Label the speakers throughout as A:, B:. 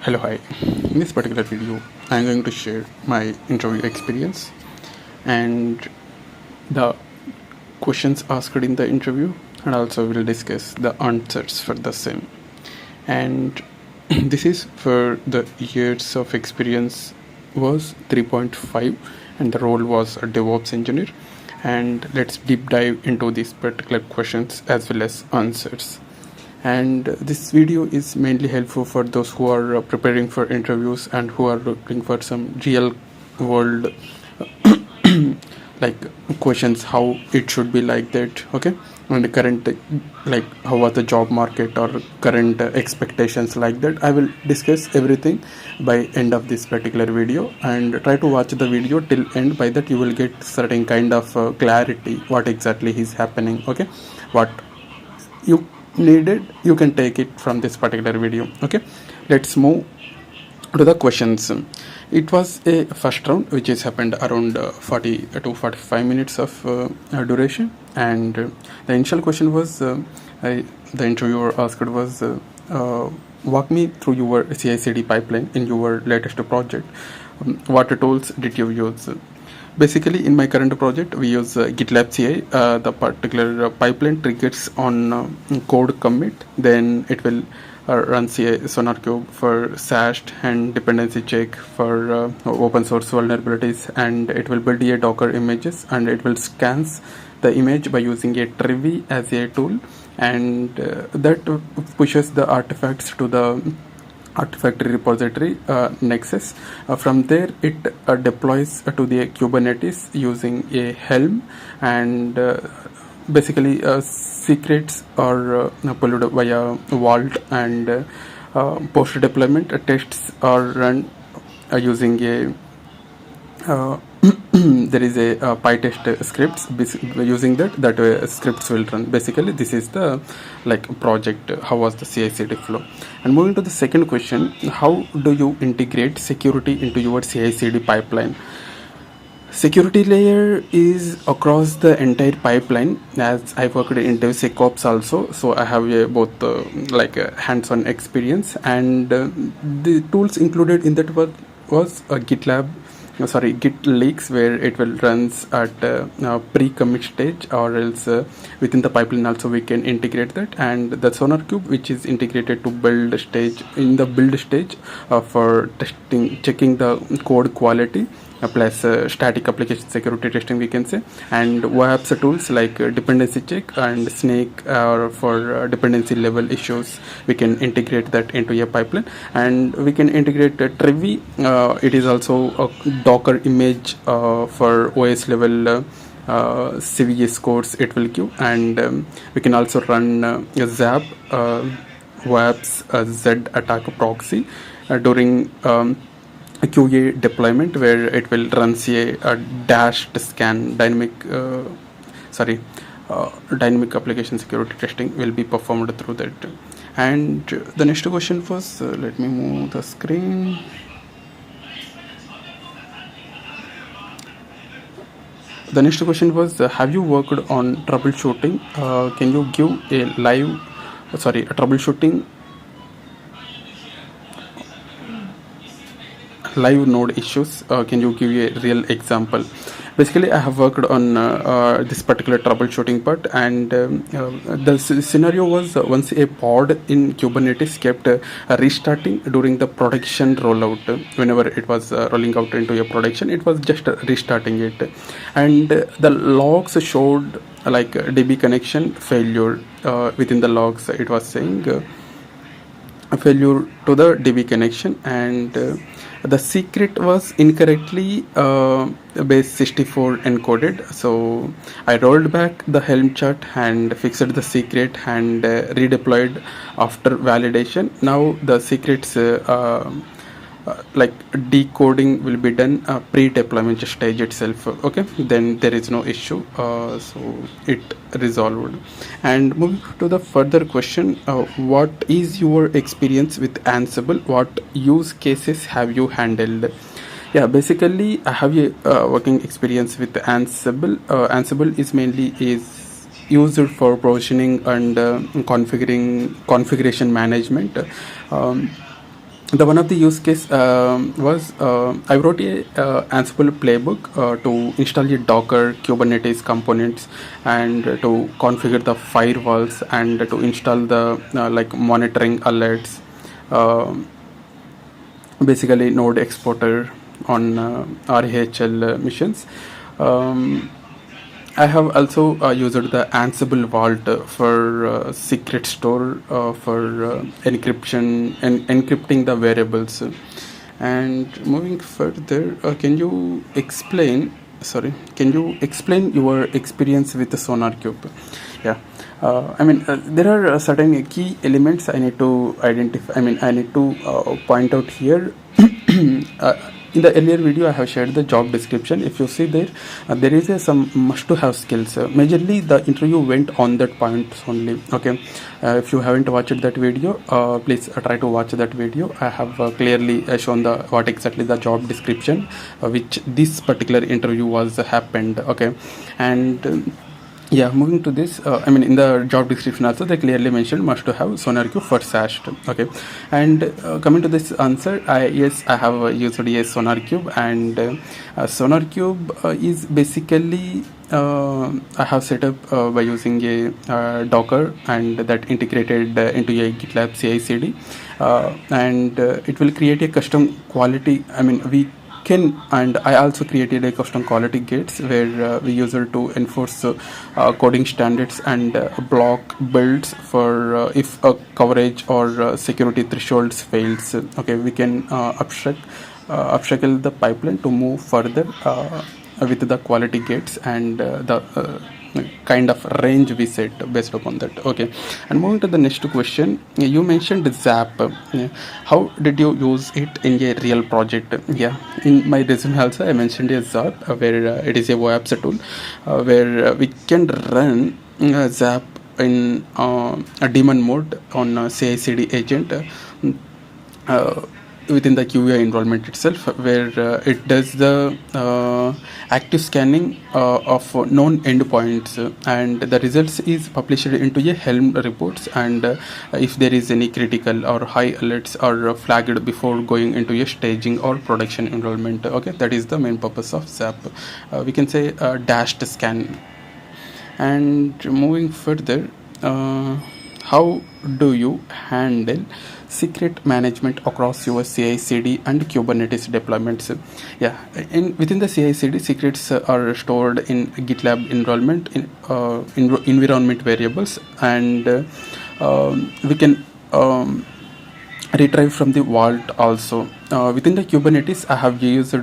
A: Hello, hi. In this particular video, I'm going to share my interview experience and the questions asked in the interview, and also we'll discuss the answers for the same. And this is for the years of experience was 3.5, and the role was a DevOps engineer. And let's deep dive into these particular questions as well as answers. And this video is mainly helpful for those who are preparing for interviews and who are looking for some real world like questions, how it should be like that, okay, and the current, like how was the job market or current expectations, like that. I will discuss everything by end of this particular video, and try to watch the video till end. By that you will get certain kind of clarity what exactly is happening, okay, what you needed you can take it from this particular video. Okay, let's move to the questions. It was a first round which has happened around 40 to 45 minutes of duration, and the initial question was the interviewer asked was walk me through your CI/CD pipeline in your latest project. What tools did you use? Basically, in my current project, we use GitLab CI. The particular pipeline triggers on code commit, then it will run CI SonarQube for SAST and dependency check for open source vulnerabilities, and it will build a Docker images, and it will scans the image by using a Trivi as a tool, and that pushes the artifacts to the artifact repository nexus. From there it deploys to the Kubernetes using a Helm, and basically secrets are pulled via Vault, and post deployment tests are run using a there is a PyTest scripts. Using that scripts will run. Basically, this is the project. How was the CI/CD flow? And moving to the second question, how do you integrate security into your CI/CD pipeline? Security layer is across the entire pipeline, as I worked in DevSecOps also, so I have both hands-on experience, and the tools included in that was Git leaks, where it will runs at pre-commit stage, or else within the pipeline also we can integrate that, and the SonarQube, which is integrated to build stage, in the build stage for testing, checking the code quality, plus static application security testing, we can say, and YOE tools like dependency check and Snake for dependency level issues. We can integrate that into a pipeline, and we can integrate Trivi. It is also a Docker image for OS level CVE scores it will give, and we can also run Zap WAP's Z attack proxy during a QA deployment, where it will run a dashed scan dynamic dynamic application security testing will be performed through that. And the next question was let me move the screen. The next question was have you worked on troubleshooting? Can you give a troubleshooting live node issues? Can you give a real example? Basically, I have worked on this particular troubleshooting part, and the scenario was once a pod in Kubernetes kept restarting during the production rollout. Whenever it was rolling out into a production, it was just restarting it, and the logs showed like DB connection failure. Within the logs, it was saying a failure to the DB connection, and the secret was incorrectly base 64 encoded. So I rolled back the Helm chart and fixed the secret, and redeployed after validation. Now the secrets decoding will be done pre-deployment stage itself. Okay, then there is no issue, so it resolved. And moving to the further question, what is your experience with Ansible? What use cases have you handled? Yeah, basically I have a working experience with Ansible. Ansible is mainly used for provisioning and configuration management. the one of the use case was I wrote a Ansible playbook to install a Docker Kubernetes components and to configure the firewalls and to install the like monitoring alerts, basically node exporter on RHL missions. I have also used the Ansible Vault for secret store for encryption and encrypting the variables. And moving further, can you explain? Sorry, can you explain your experience with the SonarQube? Yeah, there are certain key elements I need to identify. I need to point out here. In the earlier video, I have shared the job description. If you see there, there is some must-to-have skills. Majorly, the interview went on that points only. Okay, if you haven't watched that video, please try to watch that video. I have clearly shown the what exactly the job description, which this particular interview was happened. Okay, and yeah, moving to this, in the job description also they clearly mentioned must to have SonarQube for SAST. Okay, and coming to this answer, yes, I have used SonarQube, and SonarQube is basically I have set up by using a Docker, and that integrated into a GitLab CI/CD, and it will create a custom quality. We can, and I also created a custom quality gates where we use it to enforce coding standards and block builds for if a coverage or security thresholds fails. Okay, we can obstacle the pipeline to move further with the quality gates and the kind of range we set based upon that. Okay, and moving to the next question, you mentioned Zap. How did you use it in a real project? Yeah, in my resume also I mentioned a Zap, where it is a YOE tool where we can run Zap in a daemon mode on CI/CD agent within the QA environment itself, where it does the active scanning of known endpoints, and the results is published into a Helm reports, and if there is any critical or high alerts are flagged before going into a staging or production environment. Okay, that is the main purpose of Zap. We can say dashed scan. And moving further, how do you handle secret management across your CI/CD and Kubernetes deployments? Yeah, within the CI/CD, secrets are stored in GitLab environment variables, and we can retrieve from the vault also. Within the Kubernetes, I have used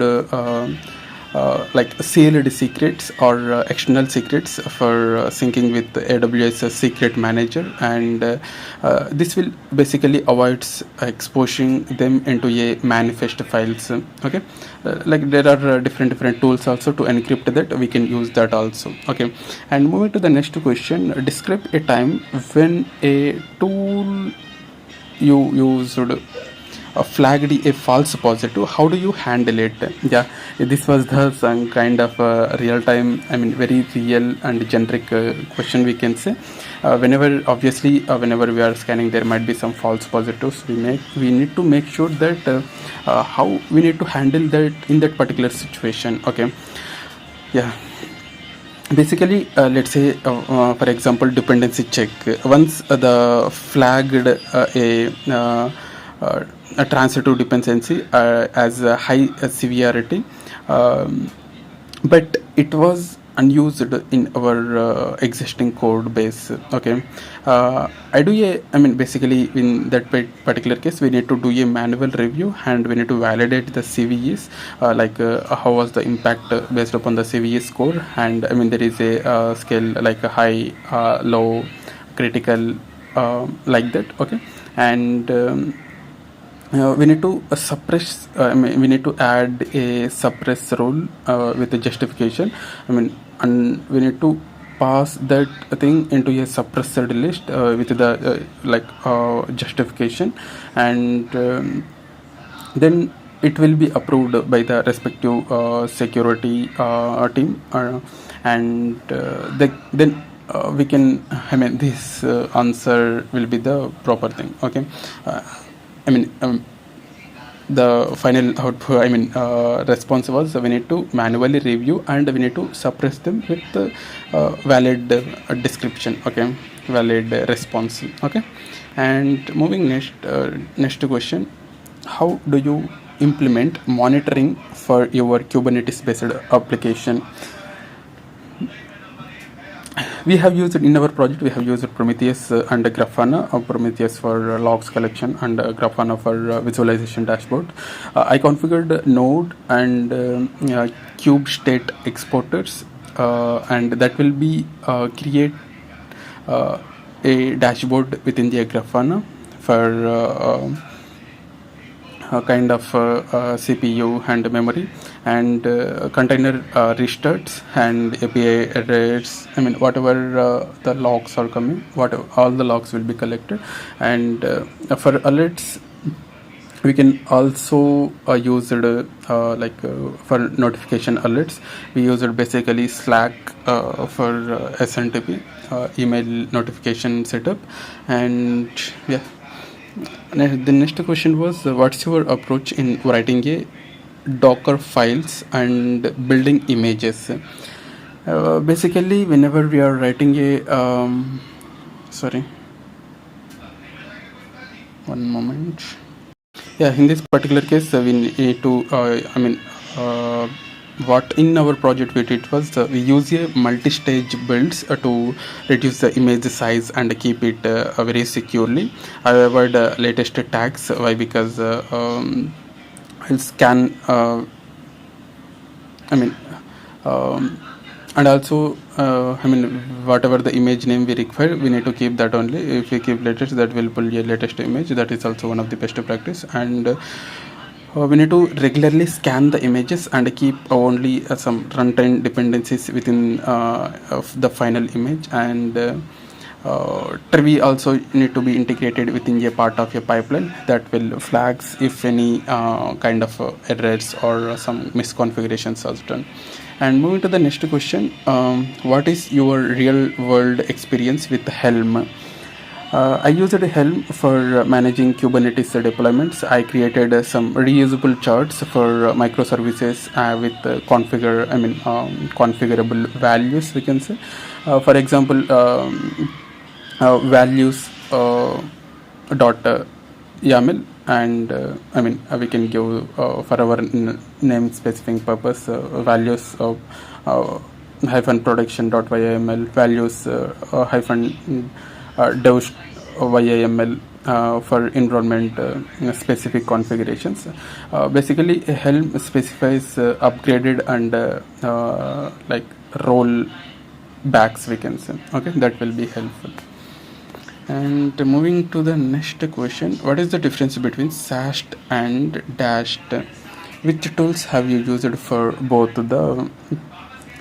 A: like sealed secrets or external secrets for syncing with AWS secret manager, and this will basically avoids exposing them into a manifest files. Okay, like there are different tools also to encrypt that. We can use that also. Okay, and moving to the next question, describe a time when a tool you used flagged a false positive. How do you handle it? Yeah, this was the some kind of real time, very real and generic question, we can say. Whenever we are scanning, there might be some false positives. We need to make sure that how we need to handle that in that particular situation. Okay, yeah, basically let's say for example, dependency check. Once the flagged a transitive dependency as a high severity, but it was unused in our existing code base. Okay, I do basically in that particular case, we need to do a manual review, and we need to validate the CVEs, how was the impact based upon the CVE score, and there is a scale like a high, low, critical, like that. Okay, and we need to suppress. We need to add a suppress rule with a justification. And we need to pass that thing into a suppressed list with the justification, and then it will be approved by the respective security team, and then we can. This answer will be the proper thing. Okay. the final output, response was we need to manually review and we need to suppress them with valid description, okay, valid response, okay. And moving next question, how do you implement monitoring for your Kubernetes-based application? We have used in our project, we have used Prometheus and Grafana. Prometheus for logs collection and Grafana for visualization dashboard. I configured Node and Cube state exporters, and that will be create a dashboard within the Grafana for kind of CPU and memory, and container restarts and API errors. Whatever the logs are coming, all the logs will be collected. And for alerts, we can also use it for notification alerts. We use it basically Slack for SNTP, email notification setup. And yeah, the next question was, what's your approach in writing a Dockerfiles and building images? Basically, whenever we are writing a sorry, one moment. Yeah, in this particular case, we need to what in our project we did was we use a multi-stage builds to reduce the image size and keep it very securely. I avoid latest tags. Why? Because I'll scan and also whatever the image name we require, we need to keep that only. If we keep latest, that will pull a latest image. That is also one of the best practice. And we need to regularly scan the images and keep only some runtime dependencies within of the final image. And Tree also need to be integrated within a part of a pipeline that will flags if any kind of errors or some misconfigurations are done. And moving to the next question, what is your real world experience with Helm? I used Helm for managing Kubernetes deployments. I created some reusable charts for microservices with configurable values, we can say. For example, values dot YAML, and we can give for our name specifying purpose values of hyphen production.yml, values hyphen dev YAML for environment specific configurations. Basically, Helm specifies upgraded and roll backs, we can say. Okay, that will be helpful. And moving to the next question, what is the difference between SAST and DAST? Which tools have you used for both the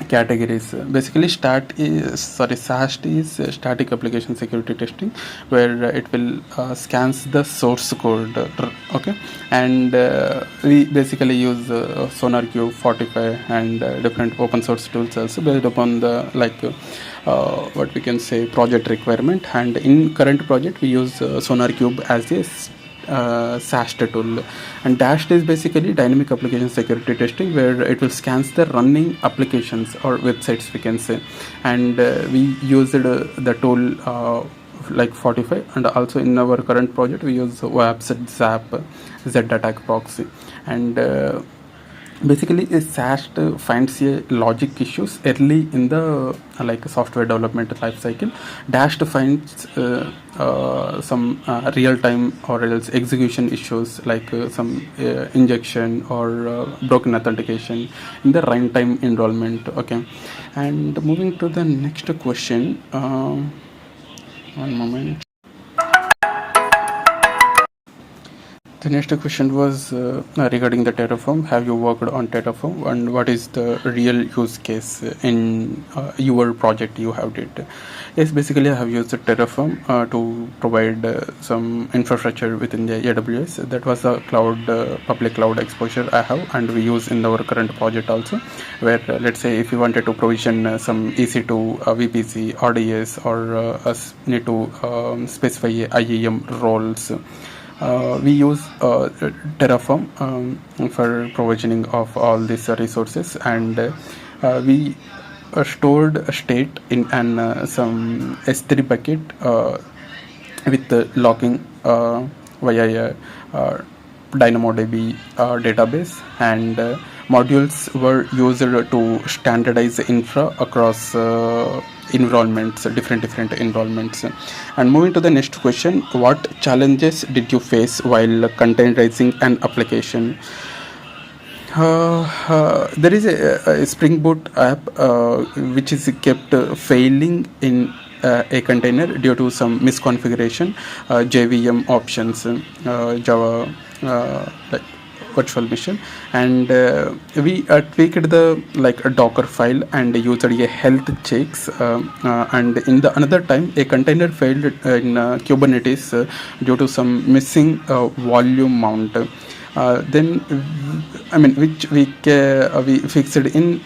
A: categories? Basically, SAST is static application security testing, where it will scans the source code, okay. And we basically use SonarQube, Fortify, and different open source tools also based upon the what we can say project requirement. And in current project we use SonarQube as a SAST tool. And DAST is basically dynamic application security testing, where it will scans the running applications or websites, we can say. And we used the tool like Fortify, and also in our current project we use WAPS, ZAP, Z-Attack proxy. And basically SAST finds logic issues early in the software development life cycle. DAST finds some real-time or else execution issues, like some injection or broken authentication in the runtime environment, okay. And moving to the next question, one moment. The next question was regarding the Terraform. Have you worked on Terraform, and what is the real use case in your project you have did? Yes, basically I have used Terraform to provide some infrastructure within the AWS. That was a public cloud exposure I have, and we use in our current project also, where let's say if you wanted to provision some EC2, VPC, RDS, or need to specify IAM roles, we use Terraform for provisioning of all these resources, and we stored a state in an some S3 bucket with logging via DynamoDB database, and modules were used to standardize infra across environments, different environments. And moving to the next question, what challenges did you face while containerizing an application? There is a Spring Boot app which is kept failing in a container due to some misconfiguration, JVM options, Java like virtual machine, and we tweaked the like a Docker file and used a health checks, and in the another time a container failed in Kubernetes due to some missing volume mount. Then which we fixed in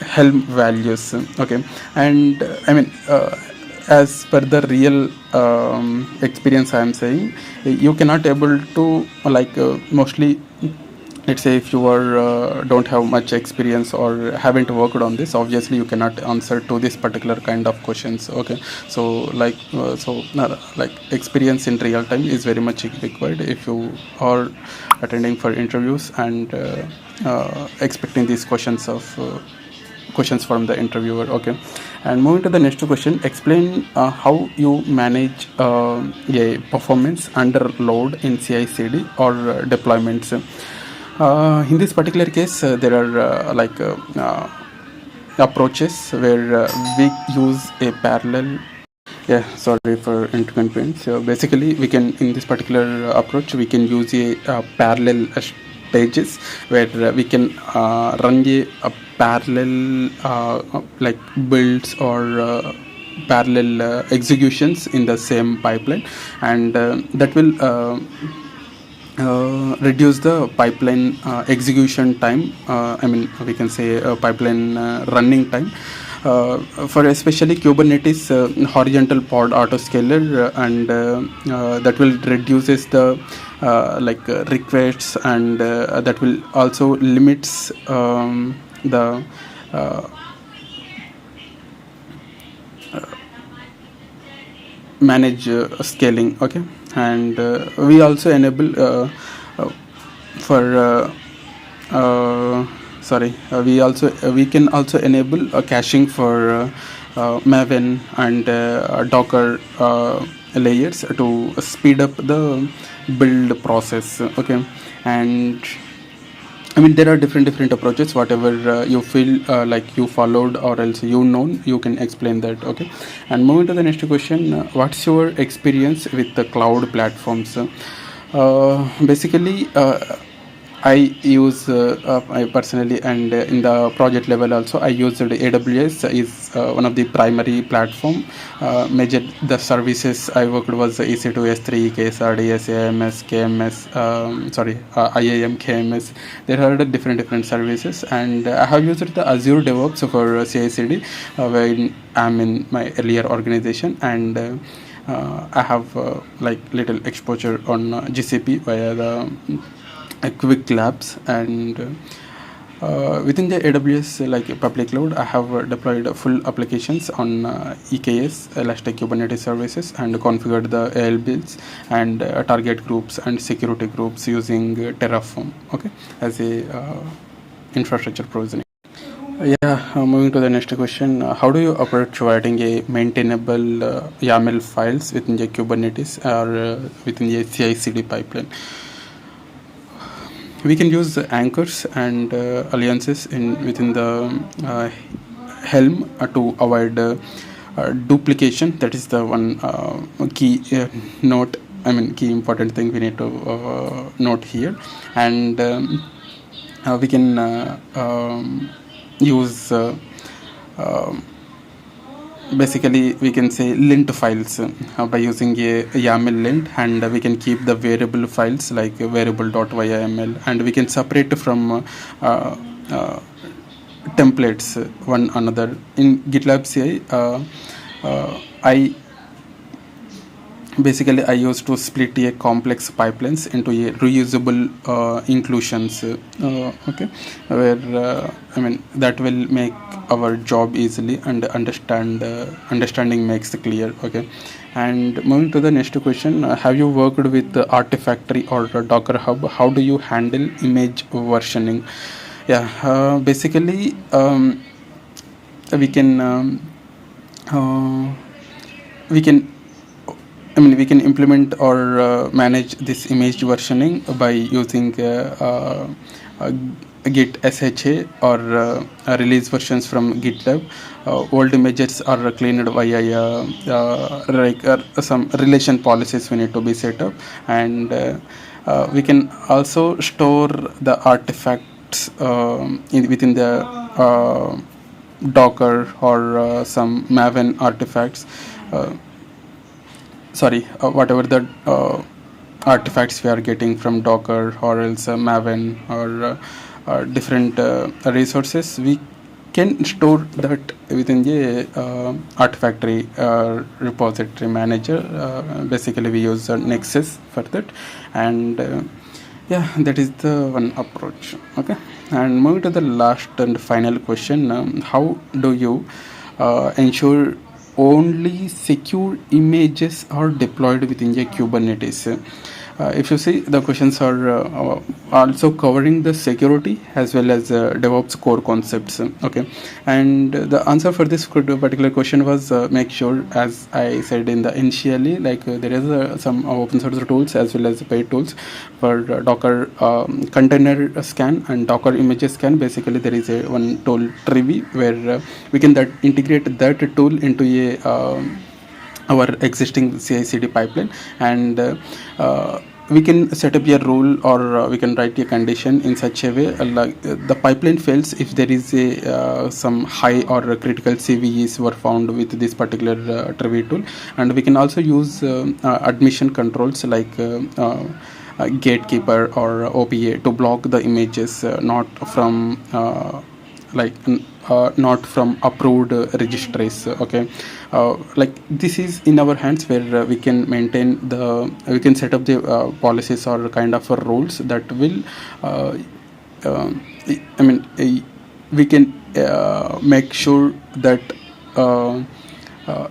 A: Helm values. Okay, and as per the real experience I am saying, you cannot able to mostly, let's say if you are don't have much experience or haven't worked on this, obviously you cannot answer to this particular kind of questions. Okay, so experience in real time is very much required if you are attending for interviews and expecting these questions from the interviewer. Okay, and moving to the next question, explain how you manage a performance under load in CI/CD or deployments. In this particular case, there are approaches where we use a parallel. Yeah, sorry for inconvenience. So basically, we can, in this particular approach, we can use a parallel stages where we can run a parallel builds or parallel executions in the same pipeline, and that will reduce the pipeline execution time. We can say pipeline running time. For especially Kubernetes horizontal pod autoscaler, and that will reduces the requests, and that will also limits the manage scaling. Okay, and we also enable we can also enable caching for Maven and Docker layers to speed up the build process. Okay, and there are different approaches. Whatever you feel like you followed or else you can explain that. Okay, and moving to the next question, what's your experience with the cloud platforms? Basically, I use I personally, and in the project level also, I used AWS is one of the primary platform. Major the services I worked was EC2, S3, KSRD, SAMS, KMS, IAM, KMS. There are different services, and I have used the Azure Devops for CI/CD when I'm in my earlier organization, and I have little exposure on GCP via the quick labs, and within the AWS public cloud, I have deployed full applications on EKS, Elastic Kubernetes Services, and configured the AL builds and target groups and security groups using Terraform. Okay, as a infrastructure provisioning. Moving to the next question, how do you approach writing a maintainable YAML files within the Kubernetes or within the CI/CD pipeline? We can use anchors and alliances within the Helm to avoid duplication. That is the one key note. Key important thing we need to note here, and we can use basically we can say lint files by using a YAML lint, and we can keep the variable files like variable.yml, and we can separate from templates one another. In GitLab CI, I basically I used to split a complex pipelines into a reusable inclusions, okay, where that will make our job easily and understanding makes it clear, okay. And moving to the next question, have you worked with the Artifactory or Docker Hub? How do you handle image versioning? Yeah, basically we can we can we can implement or manage this image versioning by using Git SHA or release versions from GitLab. Old images are cleaned via some relation policies we need to be set up, and we can also store the artifacts within the Docker or some Maven artifacts. Whatever the artifacts we are getting from Docker or else Maven or different resources, we can store that within the Artifactory repository manager. Basically we use Nexus for that, and yeah, that is the one approach, okay. And moving to the last and final question, how do you ensure only secure images are deployed within a Kubernetes? If you see, the questions are also covering the security as well as DevOps core concepts, okay. And the answer for this particular question was make sure, as I said in the initially, like there is some open source tools as well as paid tools for Docker container scan and Docker images scan. Basically there is a one tool Trivi where we can integrate that tool into a our existing CI/CD pipeline, and we can set up a rule or we can write a condition in such a way like the pipeline fails if there is a some high or critical CVEs were found with this particular Trivi tool. And we can also use admission controls like gatekeeper or OPA to block the images not from not from approved registries, okay. Like this is in our hands where we can maintain we can set up the policies or kind of rules that will we can make sure that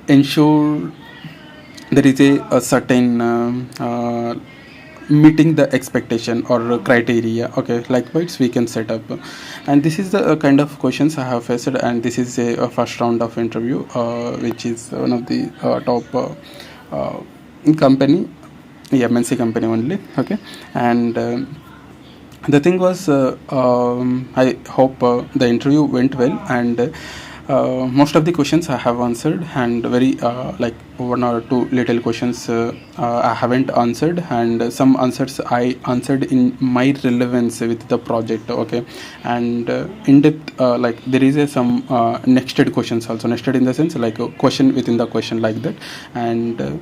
A: ensure there is a certain meeting the expectation or criteria, okay. Likewise we can set up, and this is the kind of questions I have faced, and this is a first round of interview which is one of the top company, MNC company only, okay. And the thing was I hope the interview went well, and most of the questions I have answered, and very like one or two little questions I haven't answered, and some answers I answered in my relevance with the project, okay. And in depth like there is some nested questions also, nested in the sense like a question within the question, like that. And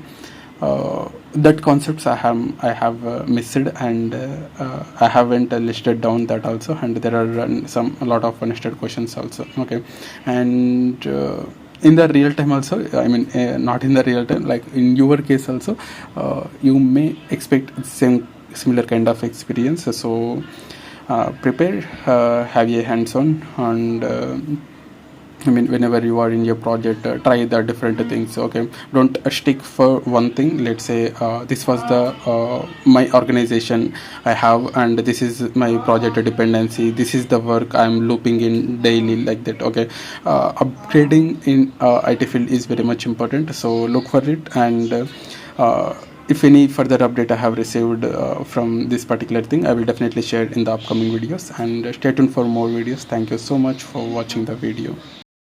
A: that concepts I have missed, and I haven't listed down that also, and there are a lot of nested questions also, okay. And in the real time also, not in the real time, like in your case also, you may expect similar kind of experience. So prepare, have a hands-on, and whenever you are in your project, try the different things, okay. Don't stick for one thing. Let's say this was the my organization I have, and this is my project dependency, this is the work I'm looping in daily, like that, okay. Upgrading in IT field is very much important, so look for it. And if any further update I have received from this particular thing, I will definitely share in the upcoming videos, and stay tuned for more videos. Thank you so much for watching the video.